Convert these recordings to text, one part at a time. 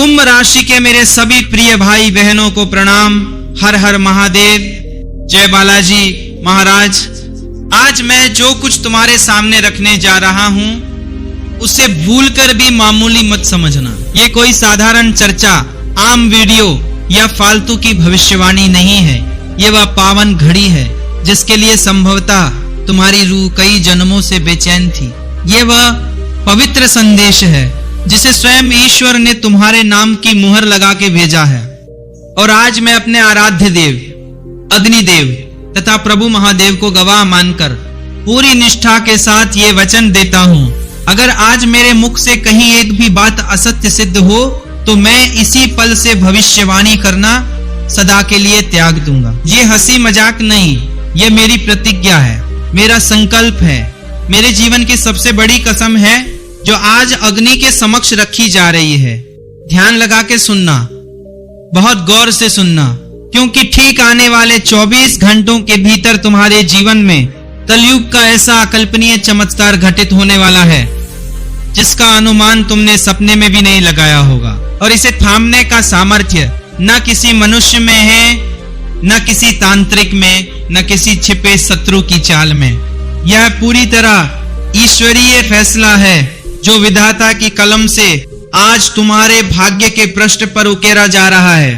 कुंभ राशि के मेरे सभी प्रिय भाई बहनों को प्रणाम। हर हर महादेव, जय बालाजी महाराज। आज मैं जो कुछ तुम्हारे सामने रखने जा रहा हूं उसे भूलकर भी मामूली मत समझना। ये कोई साधारण चर्चा, आम वीडियो या फालतू की भविष्यवाणी नहीं है। ये वह पावन घड़ी है जिसके लिए संभवतः तुम्हारी रूह कई जन्मों से बेचैन थी। ये वह पवित्र संदेश है जिसे स्वयं ईश्वर ने तुम्हारे नाम की मुहर लगा के भेजा है। और आज मैं अपने आराध्य देव अग्निदेव तथा प्रभु महादेव को गवाह मानकर पूरी निष्ठा के साथ ये वचन देता हूँ, अगर आज मेरे मुख से कहीं एक भी बात असत्य सिद्ध हो तो मैं इसी पल से भविष्यवाणी करना सदा के लिए त्याग दूंगा। ये हंसी मजाक नहीं, ये मेरी प्रतिज्ञा है, मेरा संकल्प है, मेरे जीवन की सबसे बड़ी कसम है जो आज अग्नि के समक्ष रखी जा रही है। ध्यान लगा के सुनना, बहुत गौर से सुनना, क्योंकि ठीक आने वाले 24 घंटों के भीतर तुम्हारे जीवन में कलयुग का ऐसा अकल्पनीय चमत्कार घटित होने वाला है जिसका अनुमान तुमने सपने में भी नहीं लगाया होगा। और इसे थामने का सामर्थ्य न किसी मनुष्य में है, न किसी तांत्रिक में, न किसी छिपे शत्रु की चाल में। यह पूरी तरह ईश्वरीय फैसला है जो विधाता की कलम से आज तुम्हारे भाग्य के पृष्ठ पर उकेरा जा रहा है।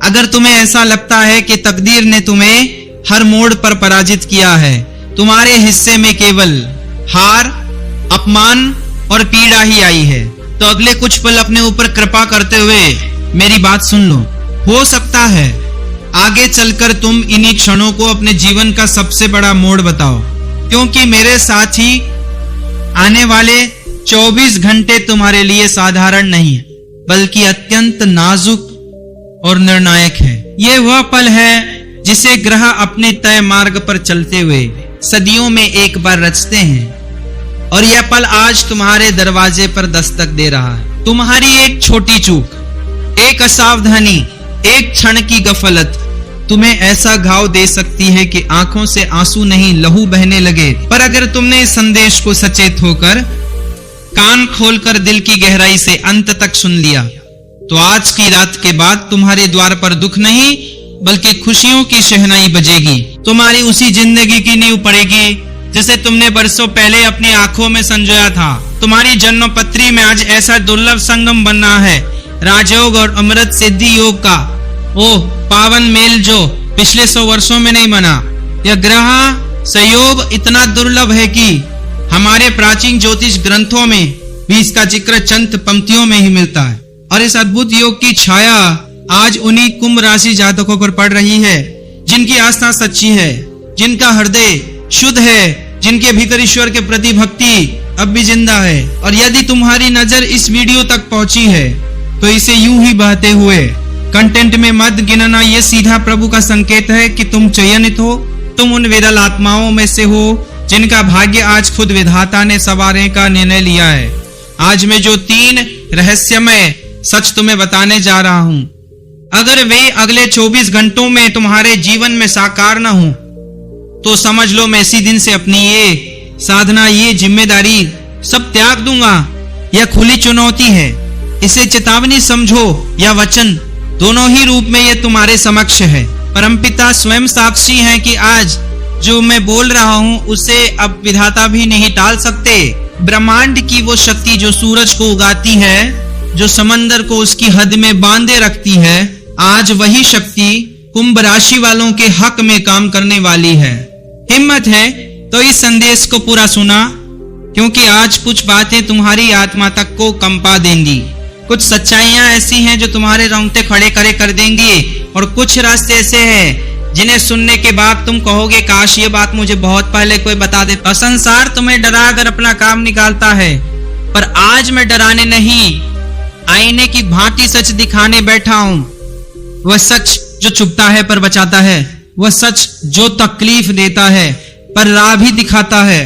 अगर तुम्हें ऐसा लगता है कि तकदीर ने तुम्हें हर मोड़ पर पराजित किया है, तुम्हारे हिस्से में केवल हार, अपमान और पीड़ा ही आई है, तो अगले कुछ पल अपने ऊपर कृपा करते हुए मेरी बात सुन लो। हो सकता है आगे चलकर तुम इन्हीं क्षणों को अपने जीवन का सबसे बड़ा मोड़ बताओ, क्योंकि मेरे साथ ही आने वाले 24 घंटे तुम्हारे लिए साधारण नहीं बल्कि अत्यंत नाजुक और निर्णायक है। ये वह पल है जिसे ग्रह अपने तय मार्ग पर चलते हुए सदियों में एक बार रचते हैं, और यह पल आज तुम्हारे दरवाजे पर दस्तक दे रहा है। तुम्हारी एक छोटी चूक, एक असावधानी, एक क्षण की गफलत तुम्हें ऐसा घाव दे सकती है कि आंखों से आंसू नहीं लहू बहने लगे। पर अगर तुमने इस संदेश को सचेत होकर कान खोलकर दिल की गहराई से अंत तक सुन लिया तो आज की रात के बाद तुम्हारे द्वार पर दुख नहीं बल्कि खुशियों की शहनाई बजेगी। तुम्हारी उसी जिंदगी की नींव पड़ेगी जिसे तुमने बरसों पहले अपनी आंखों में संजोया था। तुम्हारी जन्म पत्री में आज ऐसा दुर्लभ संगम बनना है, राजयोग और अमृत सिद्धि योग का ओ पावन मेल जो पिछले 100 वर्षों में नहीं बना। यह ग्रह संयोग इतना दुर्लभ है कि हमारे प्राचीन ज्योतिष ग्रंथों में भी इसका जिक्र चंद पंक्तियों में ही मिलता है। और इस अद्भुत योग की छाया आज उन्हीं कुंभ राशि जातकों पर पड़ रही है जिनकी आस्था सच्ची है, जिनका हृदय शुद्ध है, जिनके भीतर ईश्वर के प्रति भक्ति अब भी जिंदा है। और यदि तुम्हारी नजर इस वीडियो तक पहुंची है तो इसे यूं ही बहते हुए कंटेंट में मत गिनना। यह सीधा प्रभु का संकेत है कि तुम चयनित हो, तुम उन विरल आत्माओं में से हो जिनका भाग्य आज खुद विधाता ने संवारने का निर्णय लिया है। आज मैं जो 3 रहस्यमय सच तुम्हें बताने जा रहा हूं, अगर वे अगले 24 घंटों में तुम्हारे जीवन में साकार न हो तो समझ लो मैं इसी दिन से अपनी ये साधना, ये जिम्मेदारी सब त्याग दूंगा। यह खुली चुनौती है, इसे चेतावनी समझो या वचन, दोनों ही रूप में यह तुम्हारे समक्ष है। परमपिता स्वयं साक्षी है कि आज जो मैं बोल रहा हूं उसे अब विधाता भी नहीं टाल सकते। ब्रह्मांड की वो शक्ति जो सूरज को उगाती है, जो समंदर को उसकी हद में बांधे रखती है, आज वही शक्ति कुंभ राशि वालों के हक में काम करने वाली है। हिम्मत है तो इस संदेश को पूरा सुना, क्योंकि आज कुछ बातें तुम्हारी आत्मा तक को कंपा देंगी। कुछ सच्चाइयां ऐसी हैं जो तुम्हारे रोंगटे खड़े कर देंगी, और कुछ रास्ते ऐसे हैं जिन्हें सुनने के बाद तुम कहोगे काश ये बात मुझे बहुत पहले कोई बता दे। संसार तुम्हें डरा कर अपना काम निकालता है, पर आज मैं डराने नहीं, आईने की भांति सच दिखाने बैठा हूं। वह सच जो छुपता है पर बचाता है, वह सच जो तकलीफ देता है पर राह भी दिखाता है।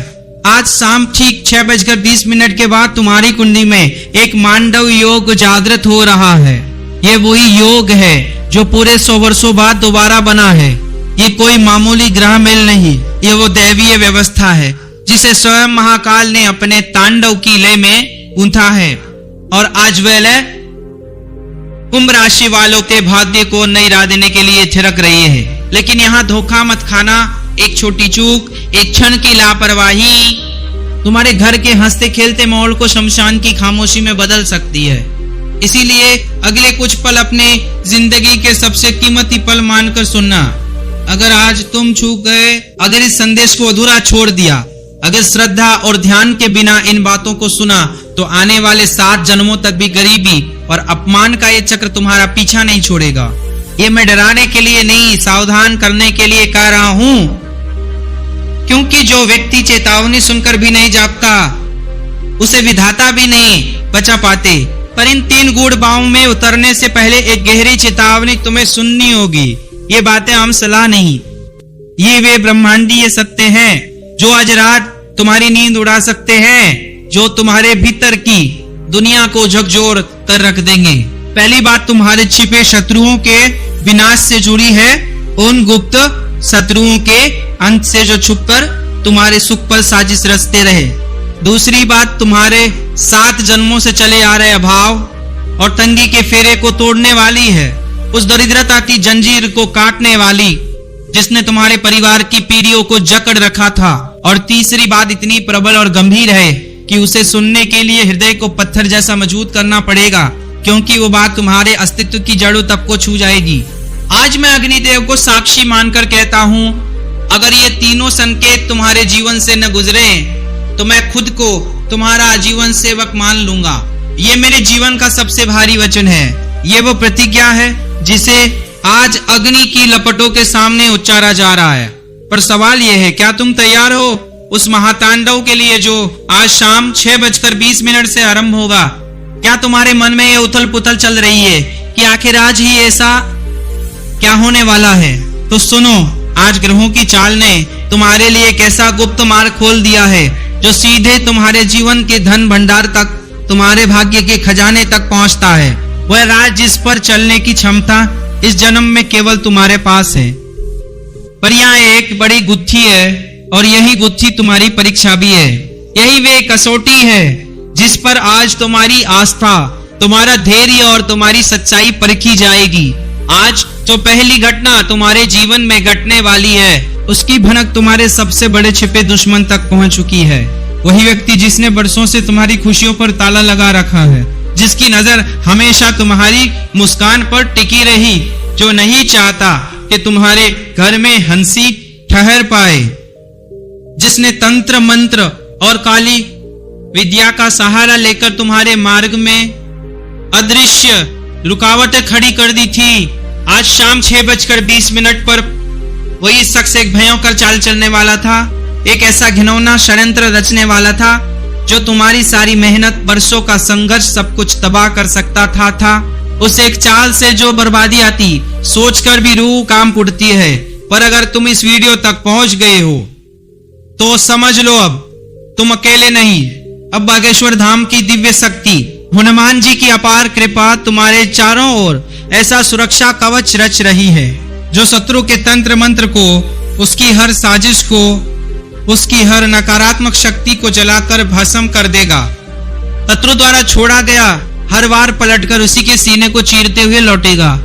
आज शाम ठीक 6:20 के बाद तुम्हारी कुंडली में एक मांडव योग जागृत हो रहा है। ये वही योग है जो पूरे 100 वर्षों बाद दोबारा बना है। ये कोई मामूली ग्रह मेल नहीं, ये वो दैवीय व्यवस्था है जिसे स्वयं महाकाल ने अपने तांडव की लय में गूंथा है। और आज वह लय कुंभ राशि वालों के भाग्य को नई राह देने के लिए थिरक रही है। लेकिन यहाँ धोखा मत खाना। एक छोटी चूक, एक क्षण की लापरवाही तुम्हारे घर के हंसते खेलते माहौल को शमशान की खामोशी में बदल सकती है। इसीलिए अगले कुछ पल अपने जिंदगी के सबसे कीमती पल मानकर सुनना। अगर आज तुम चूक गए, अगर इस संदेश को अधूरा छोड़ दिया, अगर श्रद्धा और ध्यान के बिना इन बातों को सुना, तो आने वाले 7 जन्मों तक भी गरीबी और अपमान का ये चक्र तुम्हारा पीछा नहीं छोड़ेगा। ये मैं डराने के लिए नहीं, सावधान करने के लिए कह रहा हूं, क्योंकि जो व्यक्ति चेतावनी सुनकर भी नहीं जागता, उसे विधाता भी नहीं बचा पाते। पर इन 3 गूढ़ बाहों में उतरने से पहले एक गहरी चेतावनी तुम्हें सुननी होगी। ये बातें आम सलाह नहीं, ये वे ब्रह्मांडीय सत्य हैं जो आज रात तुम्हारी नींद उड़ा सकते हैं, जो तुम्हारे भीतर की दुनिया को झकझोर कर रख देंगे। पहली बात तुम्हारे छिपे शत्रुओं के विनाश से जुड़ी है, उन गुप्त शत्रुओं के अंत से जो छुपकर तुम्हारे सुख पर साजिश रचते रहे। दूसरी बात तुम्हारे 7 जन्मों से चले आ रहे अभाव और तंगी के फेरे को तोड़ने वाली है, उस दरिद्रता की जंजीर को काटने वाली जिसने तुम्हारे परिवार की पीढ़ियों को जकड़ रखा था। और तीसरी बात इतनी प्रबल और गंभीर है कि उसे सुनने के लिए हृदय को पत्थर जैसा मजबूत करना पड़ेगा, क्योंकि वो बात तुम्हारे अस्तित्व की जड़ों तक को छू जाएगी। आज मैं अग्निदेव को साक्षी मानकर कहता हूँ, अगर ये तीनों संकेत तुम्हारे जीवन से न गुजरे तो मैं खुद को तुम्हारा आजीवन सेवक मान लूंगा। ये मेरे जीवन का सबसे भारी वचन है। ये वो प्रतिज्ञा है जिसे आज अग्नि की लपटों के सामने उच्चारा जा रहा है। पर सवाल यह है, क्या तुम तैयार हो उस महातांडव के लिए जो आज शाम 6:20 से आरंभ होगा? क्या तुम्हारे मन में यह उथल पुथल चल रही है कि आखिर आज ही ऐसा क्या होने वाला है? तो सुनो, आज ग्रहों की चाल ने तुम्हारे लिए एक ऐसा गुप्त मार्ग खोल दिया है जो सीधे तुम्हारे जीवन के धन भंडार तक, तुम्हारे भाग्य के खजाने तक पहुंचता है। वह राज जिस पर चलने की क्षमता इस जन्म में केवल तुम्हारे पास है। पर यहाँ एक बड़ी गुत्थी है और यही गुत्थी तुम्हारी परीक्षा भी है। यही वे कसौटी है जिस पर आज तुम्हारी आस्था, तुम्हारा धैर्य और तुम्हारी सच्चाई परखी जाएगी। आज जो पहली घटना तुम्हारे जीवन में घटने वाली है, उसकी भनक तुम्हारे सबसे बड़े छिपे दुश्मन तक पहुंच चुकी है। वही व्यक्ति जिसने बरसों से तुम्हारी खुशियों पर ताला लगा रखा है, जिसकी नजर हमेशा तुम्हारी मुस्कान पर टिकी रही, जो नहीं चाहता कि तुम्हारे घर में हंसी ठहर पाए, जिसने तंत्र मंत्र और काली विद्या का सहारा लेकर तुम्हारे मार्ग में अदृश्य रुकावटें खड़ी कर दी थी। आज शाम 6:20 पर वही शख्स एक भयंकर चाल चलने वाला था, एक ऐसा घिनौना षड्यंत्र रचने वाला था जो तुम्हारी सारी मेहनत, बरसों का संघर्ष सब कुछ तबाह कर सकता था। उस एक चाल से जो बर्बादी आती, सोचकर भी रूह काम उठती है। पर अगर तुम इस वीडियो तक पहुंच गए हो तो समझ लो, अब तुम अकेले नहीं। अब बागेश्वर धाम की दिव्य शक्ति, हनुमान जी की अपार कृपा तुम्हारे चारों ओर ऐसा सुरक्षा कवच रच रही है जो शत्रु के तंत्र मंत्र को, उसकी हर साजिश को, उसकी हर नकारात्मक शक्ति को जलाकर भस्म कर देगा। शत्रु द्वारा छोड़ा गया हर वार पलटकर उसी के सीने को चीरते हुए लौटेगा।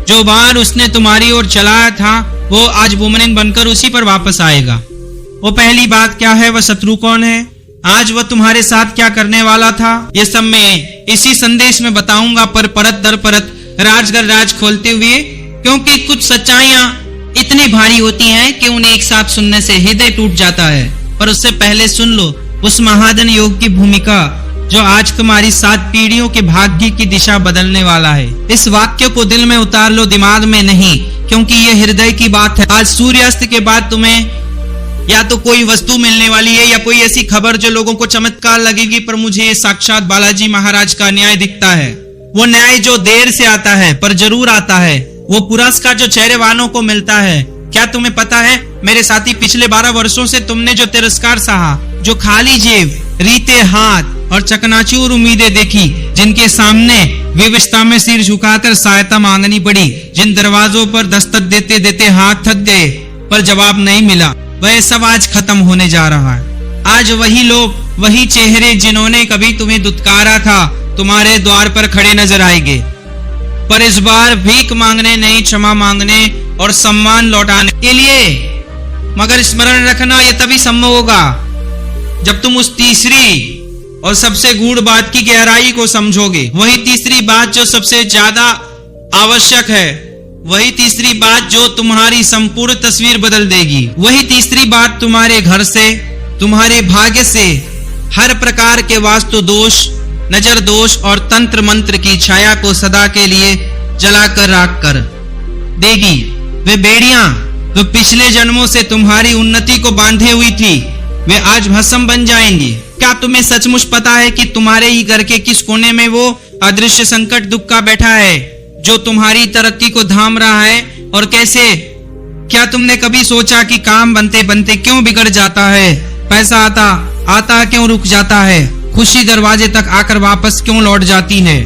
जो बार उसने तुम्हारी ओर चलाया था, वो आज बूमरैंग बनकर उसी पर वापस आएगा। वो पहली बात क्या है, वह शत्रु कौन है, आज वह तुम्हारे साथ क्या करने वाला था, ये सब मैं इसी संदेश में बताऊंगा। पर परत दर परत, राजगर राज खोलते हुए, क्योंकि कुछ सच्चाइयां इतनी भारी होती हैं कि उन्हें एक साथ सुनने से हृदय टूट जाता है। पर उससे पहले सुन लो उस महादन योग की भूमिका जो आज तुम्हारी 7 पीढ़ियों के भाग्य की दिशा बदलने वाला है। इस वाक्य को दिल में उतार लो, दिमाग में नहीं, क्योंकि ये हृदय की बात है। आज सूर्यास्त के बाद तुम्हें या तो कोई वस्तु मिलने वाली है या कोई ऐसी खबर जो लोगों को चमत्कार लगेगी, पर मुझे साक्षात बालाजी महाराज का न्याय दिखता है। वो न्याय जो देर से आता है पर जरूर आता है। वो पुरस्कार जो चेहरेवानों को मिलता है। क्या तुम्हें पता है मेरे साथी, पिछले 12 वर्षों से तुमने जो तिरस्कार सहा, जो खाली जेब, रीते हाथ और चकनाचूर उम्मीदें देखी, जिनके सामने विवशता में सिर झुकाकर सहायता मांगनी पड़ी, जिन दरवाजों पर दस्तक देते देते हाथ थक गए पर जवाब नहीं मिला, वह सब आज खत्म होने जा रहा है। आज वही लोग, वही चेहरे जिन्होंने कभी तुम्हें दुत्कारा था, तुम्हारे द्वार पर खड़े नजर आएंगे। पर इस बार भीख मांगने नहीं, क्षमा मांगने और सम्मान लौटाने के लिए। मगर स्मरण रखना, यह तभी संभव होगा जब तुम उस तीसरी और सबसे गूढ़ बात की गहराई को समझोगे। वही तीसरी बात जो सबसे ज्यादा आवश्यक है, वही तीसरी बात जो तुम्हारी संपूर्ण तस्वीर बदल देगी। वही तीसरी बात तुम्हारे घर से, तुम्हारे भाग्य से हर प्रकार के वास्तु दोष, नजर दोष और तंत्र मंत्र की छाया को सदा के लिए जलाकर राख कर देगी। वे बेड़ियां जो पिछले जन्मों से तुम्हारी उन्नति को बांधे हुई थी, वे आज भस्म बन जाएंगी। क्या तुम्हें सचमुच पता है कि तुम्हारे ही घर के किस कोने में वो अदृश्य संकट दुख का बैठा है जो तुम्हारी तरक्की को थाम रहा है और कैसे? क्या तुमने कभी सोचा कि काम बनते बनते क्यों बिगड़ जाता है? पैसा आता क्यों रुक जाता है? खुशी दरवाजे तक आकर वापस क्यों लौट जाती है?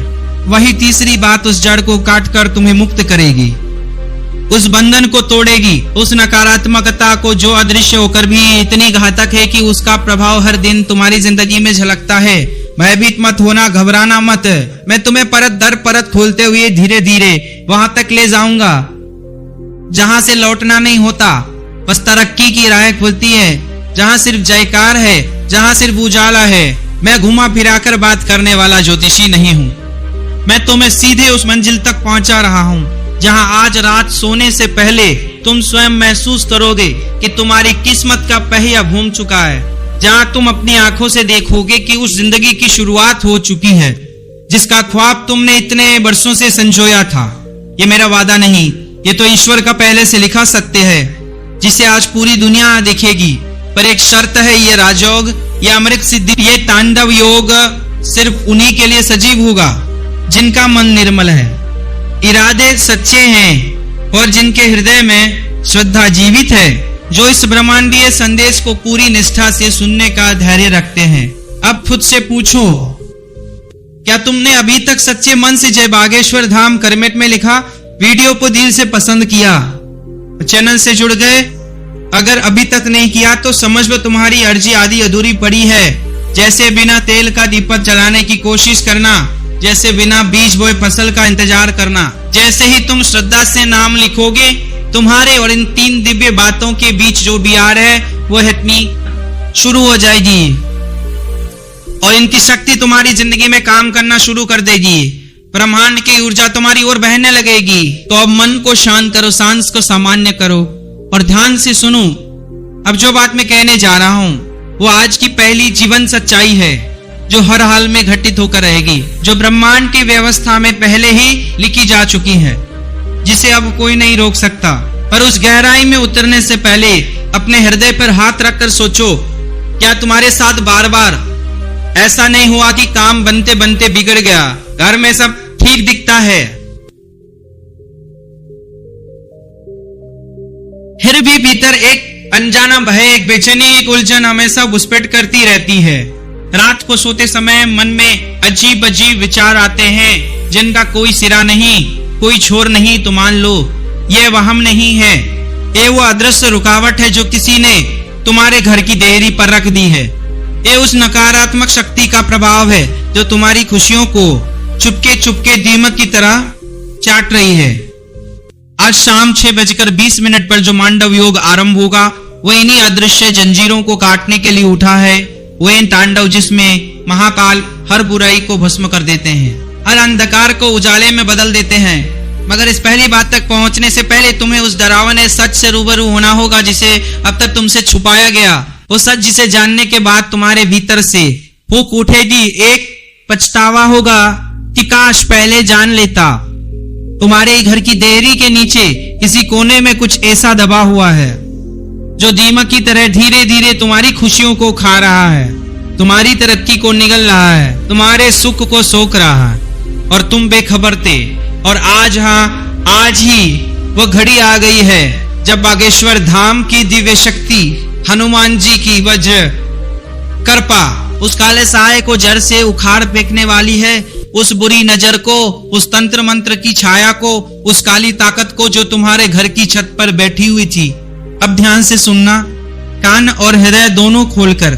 वही तीसरी बात उस जड़ को काटकर तुम्हें मुक्त करेगी, उस बंधन को तोड़ेगी, उस नकारात्मकता को जो अदृश्य होकर भी इतनी घातक है कि उसका प्रभाव हर दिन तुम्हारी जिंदगी में झलकता है। भयभीत मत होना, घबराना मत। मैं तुम्हें परत दर परत खोलते हुए धीरे धीरे वहां तक ले जाऊंगा जहां से लौटना नहीं होता। बस तरक्की की राह खुलती है, जहां सिर्फ जयकार है, जहां सिर्फ उजाला है। मैं घुमा फिराकर बात करने वाला ज्योतिषी नहीं हूं। मैं तुम्हें सीधे उस मंजिल तक पहुंचा रहा हूं जहां आज रात सोने से पहले तुम स्वयं महसूस करोगे कि तुम्हारी किस्मत का पहिया घूम चुका है, जहां तुम अपनी आंखों से देखोगे कि उस जिंदगी की शुरुआत हो चुकी है जिसका ख्वाब तुमने इतने वर्षों से संजोया था। ये मेरा वादा नहीं, ये तो ईश्वर का पहले से लिखा सत्य है जिसे आज पूरी दुनिया देखेगी। पर एक शर्त है, ये राजयोग, ये अमृत सिद्धि, ये तांडव योग सिर्फ उन्हीं के लिए सजीव होगा जिनका मन निर्मल है, इरादे सच्चे हैं और जिनके हृदय में श्रद्धा जीवित है, जो इस ब्रह्मांडीय संदेश को पूरी निष्ठा से सुनने का धैर्य रखते हैं। अब खुद से पूछो, क्या तुमने अभी तक सच्चे मन से जय बागेश्वर धाम कमेंट में लिखा? वीडियो को दिल से पसंद किया, चैनल से जुड़ गए? अगर अभी तक नहीं किया तो समझ लो तुम्हारी अर्जी आदि अधूरी पड़ी है। जैसे बिना तेल का दीपक जलाने की कोशिश करना, जैसे बिना बीज बोए फसल का इंतजार करना। जैसे ही तुम श्रद्धा से नाम लिखोगे, तुम्हारे और इन 3 दिव्य बातों के बीच जो बिहार है वो हटनी शुरू हो जाएगी और इनकी शक्ति तुम्हारी जिंदगी में काम करना शुरू कर देगी। ब्रह्मांड की ऊर्जा तुम्हारी ओर बहने लगेगी। तो अब मन को शांत करो, सांस को सामान्य करो और ध्यान से सुनो। अब जो बात मैं कहने जा रहा हूं वो आज की पहली जीवन सच्चाई है जो हर हाल में घटित होकर रहेगी, जो ब्रह्मांड की व्यवस्था में पहले ही लिखी जा चुकी है, जिसे अब कोई नहीं रोक सकता। पर उस गहराई में उतरने से पहले अपने हृदय पर हाथ रखकर सोचो, क्या तुम्हारे साथ बार बार ऐसा नहीं हुआ कि काम बनते बनते बिगड़ गया, घर में सब ठीक दिखता है, फिर भी भीतर एक अनजाना भय, एक बेचैनी, एक उलझन हमेशा घुसपैठ करती रहती है। रात को सोते समय मन में अजीब अजीब विचार आते हैं जिनका कोई सिरा नहीं, कोई छोर नहीं। तो मान लो ये वहम नहीं है, ये वो अदृश्य रुकावट है जो किसी ने तुम्हारे घर की देहरी पर रख दी है। ये उस नकारात्मक शक्ति का प्रभाव है जो तुम्हारी खुशियों को चुपके चुपके दीमक की तरह चाट रही है। आज शाम 6:20 पर जो मांडव योग आरंभ होगा वो इन्हीं अदृश्य जंजीरों को काटने के लिए उठा है। वो इन तांडव जिसमें महाकाल हर बुराई को भस्म कर देते हैं, हर अंधकार को उजाले में बदल देते हैं। मगर इस पहली बात तक पहुंचने से पहले तुम्हें उस डरावने सच से रूबरू होना होगा जिसे अब तक तुमसे छुपाया गया। वो सच जिसे जानने के बाद तुम्हारे भीतर से फूंक उठेगी, एक पछतावा होगा कि काश पहले जान लेता। तुम्हारे घर की देहरी के नीचे किसी कोने में कुछ ऐसा दबा हुआ है जो दीमक की तरह धीरे धीरे तुम्हारी खुशियों को खा रहा है, तुम्हारी तरक्की को निगल रहा है, तुम्हारे सुख को सोख रहा है और तुम बेखबर थे। और आज ही वो घड़ी आ गई है जब बागेश्वर धाम की दिव्य शक्ति, हनुमान जी की वज्र कृपा उस काले साए को जड़ से उखाड़ फेंकने वाली है। उस बुरी नजर को, उस तंत्र मंत्र की छाया को, उस काली ताकत को जो तुम्हारे घर की छत पर बैठी हुई थी। अब ध्यान से सुनना, कान और हृदय दोनों खोलकर।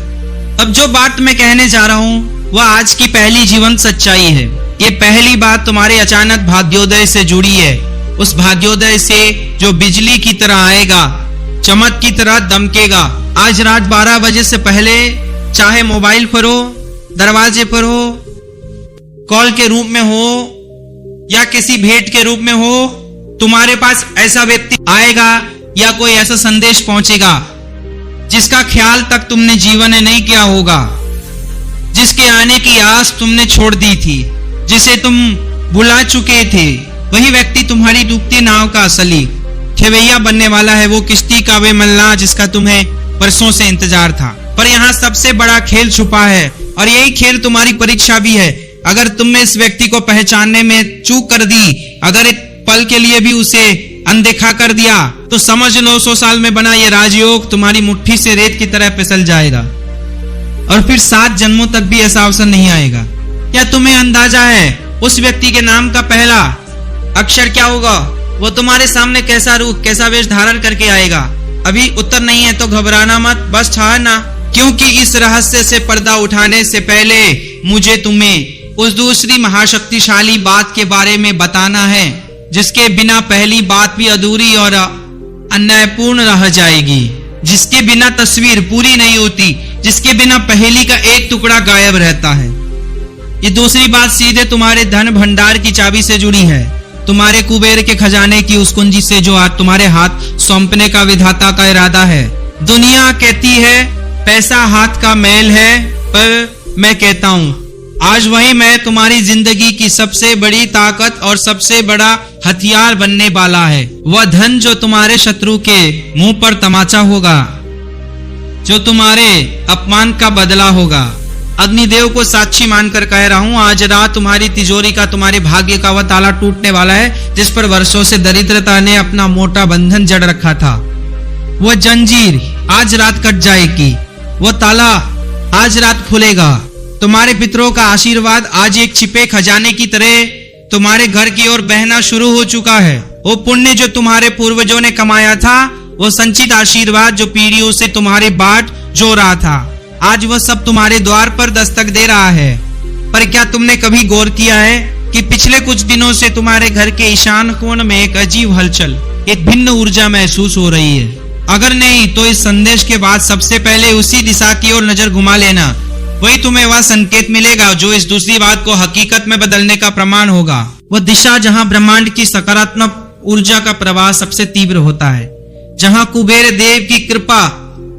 अब जो बात मैं कहने जा रहा हूं वह आज की पहली जीवन सच्चाई है। ये पहली बात तुम्हारे अचानक भाग्योदय से जुड़ी है, उस भाग्योदय से जो बिजली की तरह आएगा, चमक की तरह दमकेगा। आज रात 12 बजे से पहले, चाहे मोबाइल पर हो, दरवाजे पर हो, कॉल के रूप में हो या किसी भेंट के रूप में हो, तुम्हारे पास ऐसा व्यक्ति आएगा या कोई ऐसा संदेश पहुंचेगा जिसका ख्याल तक तुमने जीवन में नहीं किया होगा, जिसके आने की आस तुमने छोड़ दी थी, जिसे तुम भुला चुके थे। वही व्यक्ति तुम्हारी डूबती नाव का असली खेवैया बनने वाला है, वो किश्ती का वे मल्लाह जिसका तुम्हें वर्षों से इंतजार था। पर यहाँ सबसे बड़ा खेल छुपा है और यही खेल तुम्हारी परीक्षा भी है। अगर तुमने इस व्यक्ति को पहचानने में चूक कर दी, अगर एक पल के लिए भी उसे अनदेखा कर दिया, तो समझ लो 100 साल में बना ये राजयोग तुम्हारी मुट्ठी से रेत की तरह फिसल जाएगा और फिर 7 जन्मों तक भी ऐसा अवसर नहीं आएगा। क्या तुम्हें अंदाजा है उस व्यक्ति के नाम का पहला अक्षर क्या होगा? वो तुम्हारे सामने कैसा रूप, कैसा वेश धारण करके आएगा? अभी उत्तर नहीं है तो घबराना मत, बस ठहरना, क्योंकि इस रहस्य से पर्दा उठाने से पहले मुझे तुम्हें उस दूसरी महाशक्तिशाली बात के बारे में बताना है जिसके बिना पहली बात भी अधूरी और अन्यायपूर्ण रह जाएगी, जिसके बिना तस्वीर पूरी नहीं होती, जिसके बिना पहेली का एक टुकड़ा गायब रहता है। ये दूसरी बात सीधे तुम्हारे धन भंडार की चाबी से जुड़ी है, तुम्हारे कुबेर के खजाने की उस कुंजी से जो आज तुम्हारे हाथ सौंपने का विधाता का इरादा है। दुनिया कहती है पैसा हाथ का मैल है, पर मैं कहता हूं आज वही मैं तुम्हारी जिंदगी की सबसे बड़ी ताकत और सबसे बड़ा हथियार बनने वाला है। वह धन जो तुम्हारे शत्रु के मुंह पर तमाचा होगा, जो तुम्हारे अपमान का बदला होगा। अग्निदेव को साक्षी मानकर कह रहा हूं, आज रात तुम्हारी तिजोरी का, तुम्हारे भाग्य का वह ताला टूटने वाला है जिस पर वर्षों से दरिद्रता ने अपना मोटा बंधन जड़ रखा था। वह जंजीर आज रात कट जाएगी, वह ताला आज रात खुलेगा। तुम्हारे पितरों का आशीर्वाद आज एक छिपे खजाने की तरह तुम्हारे घर की ओर बहना शुरू हो चुका है। वो पुण्य जो तुम्हारे पूर्वजों ने कमाया था, वो संचित आशीर्वाद जो पीढ़ियों से तुम्हारे बाट जो रहा था, आज वह सब तुम्हारे द्वार पर दस्तक दे रहा है। पर क्या तुमने कभी गौर किया है कि पिछले कुछ दिनों से तुम्हारे घर के ईशान कोण में एक अजीब हलचल, एक भिन्न ऊर्जा महसूस हो रही है? अगर नहीं तो इस संदेश के बाद सबसे पहले उसी दिशा की ओर नजर घुमा लेना, वही तुम्हें वह संकेत मिलेगा जो इस दूसरी बात को हकीकत में बदलने का प्रमाण होगा। वह दिशा जहां ब्रह्मांड की सकारात्मक ऊर्जा का प्रवाह सबसे तीव्र होता है, जहां कुबेर देव की कृपा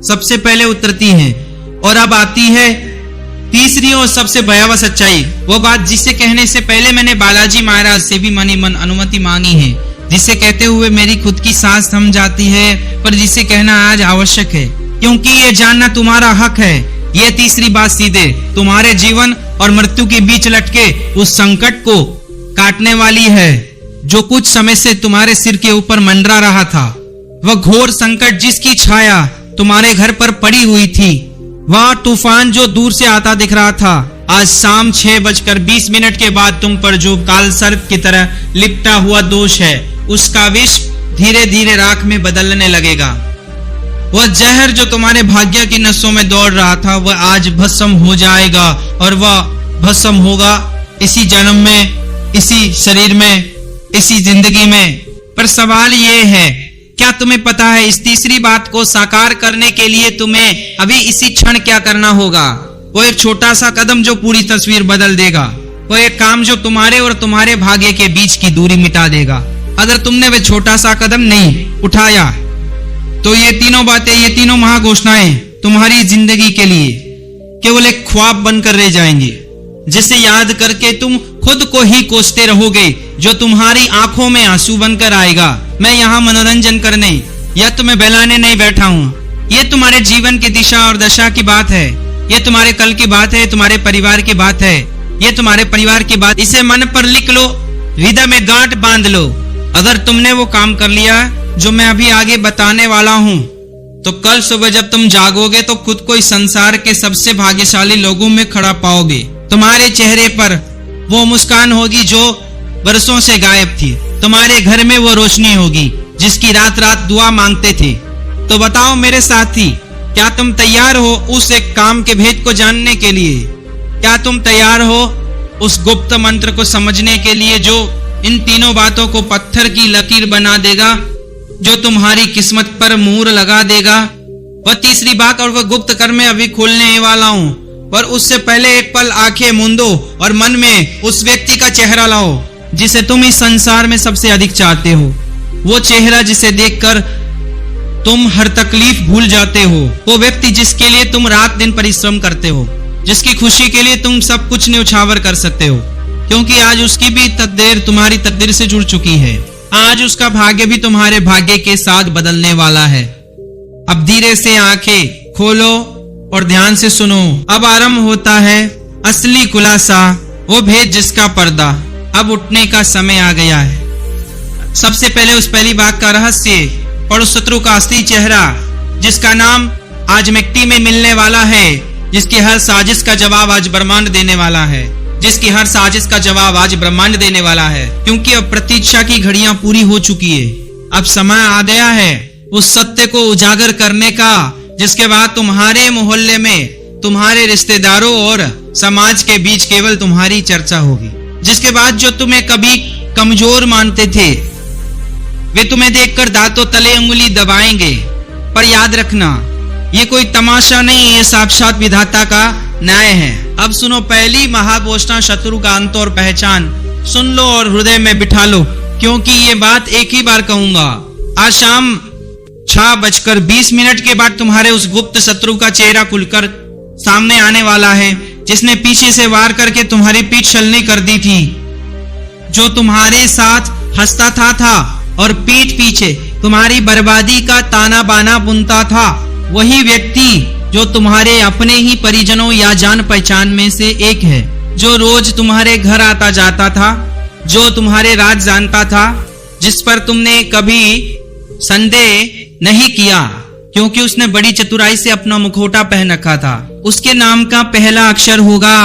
सबसे पहले उतरती है। और अब आती है तीसरी और सबसे भयावह सच्चाई, वो बात जिसे कहने से पहले मैंने बालाजी महाराज से भी मनी मन अनुमति मांगी है, जिसे कहते हुए मेरी खुद की सांस थम जाती है, पर जिसे कहना आज आवश्यक है क्योंकि ये जानना तुम्हारा हक है। ये तीसरी बात सीधे तुम्हारे जीवन और मृत्यु के बीच लटके उस संकट को काटने वाली है जो कुछ समय से तुम्हारे सिर के ऊपर मंडरा रहा था। वह घोर संकट जिसकी छाया तुम्हारे घर पर पड़ी हुई थी, वह तूफान जो दूर से आता दिख रहा था, आज शाम 6:20 के बाद तुम पर जो काल सर्प की तरह लिपटा हुआ दोष है, उसका विष धीरे धीरे राख में बदलने लगेगा। वह जहर जो तुम्हारे भाग्य की नसों में दौड़ रहा था, वह आज भस्म हो जाएगा और वह भस्म होगा इसी जन्म में, इसी शरीर में, इसी जिंदगी में। पर सवाल ये है, क्या तुम्हें पता है इस तीसरी बात को साकार करने के लिए तुम्हें अभी इसी क्षण क्या करना होगा? वो एक छोटा सा कदम जो पूरी तस्वीर बदल देगा, वो एक काम जो तुम्हारे और तुम्हारे भाग्य के बीच की दूरी मिटा देगा। अगर तुमने वह छोटा सा कदम नहीं उठाया तो ये तीनों बातें, ये तीनों महाघोषणाएं तुम्हारी जिंदगी के लिए केवल एक ख्वाब बनकर रह जाएंगे, जिसे याद करके तुम खुद को ही कोसते रहोगे, जो तुम्हारी आंखों में आंसू बनकर आएगा। मैं यहाँ मनोरंजन करने या तुम्हें बहलाने नहीं बैठा हूँ। ये तुम्हारे जीवन की दिशा और दशा की बात है, ये तुम्हारे कल की बात है, तुम्हारे परिवार की बात है, ये तुम्हारे परिवार की बात। इसे मन पर लिख लो, हृदय में गांठ बांध लो। अगर तुमने वो काम कर लिया जो मैं अभी आगे बताने वाला हूँ, तो कल सुबह जब तुम जागोगे तो खुद को इस संसार के सबसे भाग्यशाली लोगों में खड़ा पाओगे। तुम्हारे चेहरे पर वो मुस्कान होगी जो बरसों से गायब थी, तुम्हारे घर में वो रोशनी होगी जिसकी रात रात दुआ मांगते थे। तो बताओ मेरे साथी, क्या तुम तैयार हो उस एक काम के भेद को जानने के लिए? क्या तुम तैयार हो उस गुप्त मंत्र को समझने के लिए जो इन तीनों बातों को पत्थर की लकीर बना देगा, जो तुम्हारी किस्मत पर मोहर लगा देगा, वह तीसरी बात। और वह गुप्त कर मैं अभी खोलने वाला हूं, पर उससे पहले एक पल आंखें मूंदो और मन में उस व्यक्ति का चेहरा लाओ जिसे तुम इस संसार में सबसे अधिक चाहते हो। वो चेहरा जिसे देखकर तुम हर तकलीफ भूल जाते हो, वो व्यक्ति जिसके लिए तुम रात दिन परिश्रम करते हो, जिसकी खुशी के लिए तुम सब कुछ न्यौछावर कर सकते हो, क्योंकि आज उसकी भी तकदीर तुम्हारी तकदीर से जुड़ चुकी है। आज उसका भाग्य भी तुम्हारे भाग्य के साथ बदलने वाला है। अब धीरे से आंखें खोलो और ध्यान से सुनो। अब आरंभ होता है असली खुलासा, वो भेद जिसका पर्दा अब उठने का समय आ गया है। सबसे पहले उस पहली बात का रहस्य और उस शत्रु का असली चेहरा, जिसका नाम आज मिट्टी में मिलने वाला है, जिसकी हर साजिश का जवाब आज ब्रह्मांड देने वाला है, जिसकी हर साजिश का जवाब आज ब्रह्मांड देने वाला है, क्योंकि अब प्रतीक्षा की घड़ियां पूरी हो चुकी है। अब समय आ गया है उस सत्य को उजागर करने का, जिसके बाद तुम्हारे मोहल्ले में, तुम्हारे रिश्तेदारों और समाज के बीच केवल तुम्हारी चर्चा होगी। जिसके बाद जो तुम्हें कभी कमजोर मानते थे, वे तुम्हें देखकर दांतों तले उंगली दबाएंगे। पर याद रखना, ये कोई तमाशा नहीं, ये साक्षात विधाता का न्याय है। अब सुनो पहली महाघोषणा, शत्रु का अंत और पहचान। सुन लो और हृदय में बिठा लो, क्योंकि ये बात एक ही बार कहूंगा। आज शाम 6:20 के बाद तुम्हारे उस गुप्त शत्रु का चेहरा खुलकर सामने आने वाला है, जिसने पीछे से वार करके तुम्हारी पीठ छलनी कर दी थी, जो तुम्हारे साथ हंसता था और पीठ पीछे तुम्हारी बर्बादी का ताना बाना बुनता था। वही व्यक्ति जो तुम्हारे अपने ही परिजनों या जान पहचान में से एक है, जो रोज तुम्हारे घर आता जाता था, जो तुम्हारे राज जानता था, जिस पर तुमने कभी संदेह नहीं किया, क्योंकि उसने बड़ी चतुराई से अपना मुखौटा पहन रखा था। उसके नाम का पहला अक्षर होगा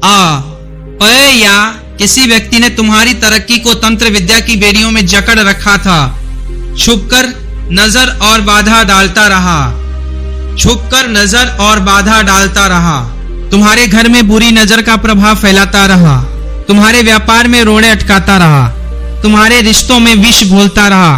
आ। या किसी व्यक्ति ने तुम्हारी तरक्की को तंत्र विद्या की बेड़ियों में जकड़ रखा था, छुपकर नजर और बाधा डालता रहा, छुपकर नजर और बाधा डालता रहा, तुम्हारे घर में बुरी नजर का प्रभाव फैलाता रहा, तुम्हारे व्यापार में रोड़े अटकाता रहा, तुम्हारे रिश्तों में विष घोलता रहा।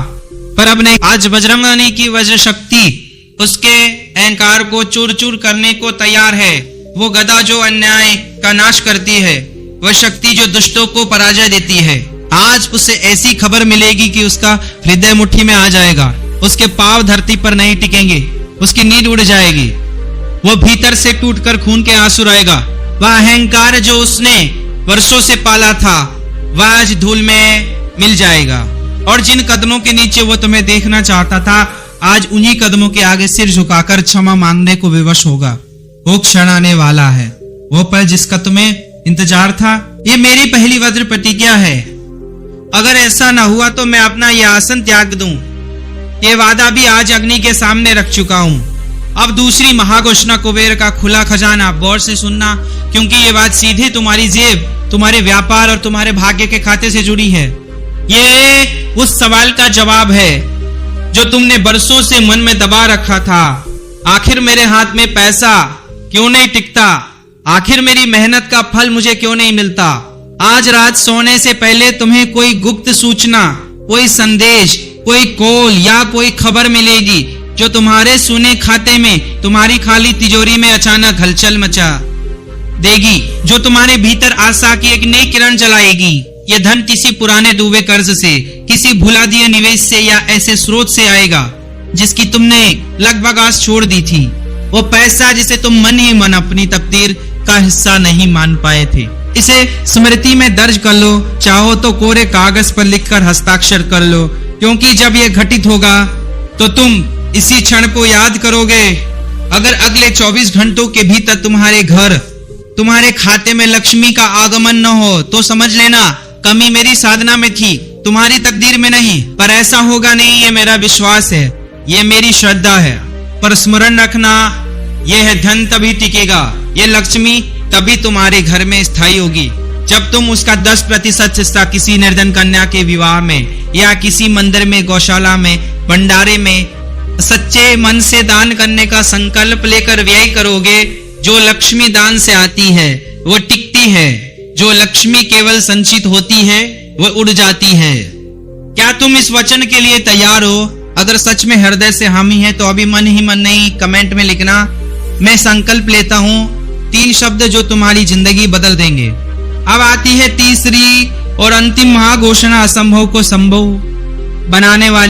पर अब नहीं, आज बजरंगबली की वज्र शक्ति उसके अहंकार को चूर चूर करने को तैयार है। वो गदा जो अन्याय का नाश करती है, वह शक्ति जो दुष्टों को पराजय देती है। आज उसे ऐसी खबर मिलेगी कि उसका हृदय मुट्ठी में आ जाएगा, उसके पांव धरती पर नहीं टिकेंगे, उसकी नींद उड़ जाएगी, वो भीतर से टूटकर खून के आंसू रहेगा। वह अहंकार जो उसने वर्षों से पाला था, वह आज धूल में मिल जाएगा। और जिन कदमों के नीचे वो तुम्हें देखना चाहता था, आज उन्हीं कदमों के आगे सिर झुकाकर क्षमा मांगने को विवश होगा। वो क्षण आने वाला है, वो पल जिसका तुम्हें इंतजार था। ये मेरी पहली वज्र प्रतिज्ञा है। अगर ऐसा ना हुआ तो मैं अपना यह आसन त्याग दूं। ये वादा भी आज अग्नि के सामने रख चुका हूं। अब दूसरी महाघोषणा, कुबेर का खुला खजाना। गौर से सुनना, क्योंकि ये बात सीधे तुम्हारी जेब, तुम्हारे व्यापार और तुम्हारे भाग्य के खाते से जुड़ी है। ये उस सवाल का जवाब है जो तुमने बरसों से मन में दबा रखा था। आखिर मेरे हाथ में पैसा क्यों नहीं टिकता? आखिर मेरी मेहनत का फल मुझे क्यों नहीं मिलता? आज रात सोने से पहले तुम्हें कोई गुप्त सूचना, कोई संदेश, कोई कॉल या कोई खबर मिलेगी जो तुम्हारे सुने खाते में, तुम्हारी खाली तिजोरी में अचानक हलचल मचा देगी, जो तुम्हारे भीतर आशा की एक नई किरण जलाएगी। यह धन किसी पुराने डूबे कर्ज से, किसी भुला दिए निवेश से या ऐसे स्रोत से आएगा जिसकी तुमने लगभग आस छोड़ दी थी। वो पैसा जिसे तुम मन ही मन अपनी तकदीर का हिस्सा नहीं मान पाए थे। इसे स्मृति में दर्ज कर लो, चाहो तो कोरे कागज पर लिखकर हस्ताक्षर कर लो, क्योंकि जब यह घटित होगा तो तुम इसी क्षण को याद करोगे। अगर अगले 24 घंटों के भीतर तुम्हारे घर, तुम्हारे खाते में लक्ष्मी का आगमन न हो तो समझ लेना कमी मेरी साधना में थी, तुम्हारी तकदीर में नहीं। पर ऐसा होगा नहीं, ये मेरा विश्वास है, ये मेरी श्रद्धा है। पर स्मरण रखना, यह धन तभी टिकेगा, ये लक्ष्मी तभी तुम्हारे घर में स्थायी होगी जब तुम उसका 10% हिस्सा किसी निर्धन कन्या के विवाह में या किसी मंदिर में, गौशाला में, भंडारे में सच्चे मन से दान करने का संकल्प लेकर व्यय करोगे। जो लक्ष्मी दान से आती है वो टिकती है, जो लक्ष्मी केवल संचित होती है वह उड़ जाती है। क्या तुम इस वचन के लिए तैयार हो? अगर सच में हृदय से हामी है तो अभी मन ही मन नहीं कमेंट में लिखना, मैं संकल्प लेता हूँ 3 शब्द जो तुम्हारी जिंदगी बदल देंगे। अब आती है तीसरी और अंतिम महाघोषणा, असंभव को संभव बनाने वाली।